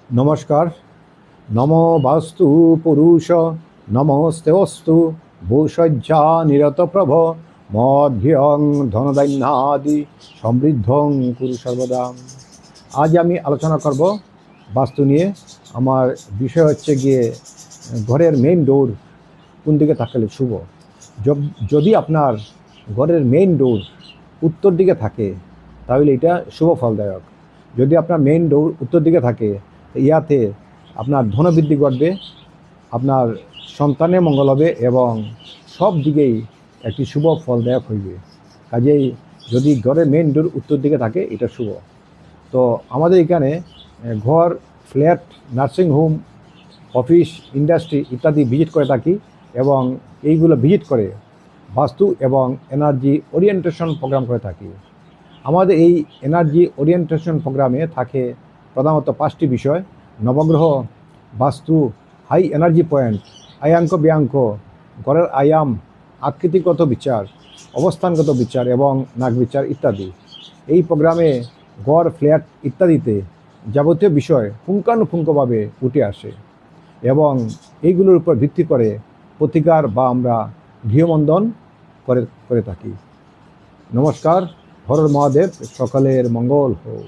নমস্কার। নম বাস্তু পুরুষ, নমস্তেস্তু ভূষজ্জা নিরতপ্রভ, মধ্যং ধনধান্যাদি সমৃদ্ধং কুরু সর্বদা। আজ আমি আলোচনা করব বাস্তু নিয়ে। আমার বিষয় হচ্ছে গিয়ে ঘরের মেইন ডোর কোন দিকে থাকলে শুভ। যদি আপনার ঘরের মেইন ডোর উত্তর দিকে থাকে তাহলে এটা শুভ ফলদায়ক। যদি আপনার মেইন ডোর উত্তর দিকে থাকে ইয়াতে আপনার ধনবৃদ্ধি ঘটবে, আপনার সন্তানের মঙ্গল হবে এবং সব দিকেই একটি শুভ ফলদায়ক হইবে। কাজেই যদি ঘরের মেইন ডোর উত্তর দিকে থাকে এটা শুভ। তো আমাদের এখানে ঘর, ফ্ল্যাট, নার্সিংহোম, অফিস, ইন্ডাস্ট্রি ইত্যাদি ভিজিট করে থাকি এবং এইগুলো ভিজিট করে বাস্তু এবং এনার্জি ওরিয়েন্টেশন প্রোগ্রাম করে থাকি। আমাদের এই এনার্জি ওরিয়েন্টেশন প্রোগ্রামে থাকে প্রধানত 5টি বিষয়: নবগ্রহ, বাস্তু, হাই এনার্জি পয়েন্ট, আয়াঙ্ক ব্যয়াঙ্ক, ঘরের আয়াম, আকৃতিগত বিচার, অবস্থানগত বিচার এবং নাগ বিচার ইত্যাদি। এই প্রোগ্রামে ঘর, ফ্ল্যাট ইত্যাদিতে যাবতীয় বিষয় পুঙ্খানুপুঙ্খভাবে উঠে আসে এবং এইগুলোর উপর ভিত্তি করে প্রতিকার বা আমরা গৃহবন্ধন করে থাকি। নমস্কার। হর মহাদেব, সকলের মঙ্গল হোক।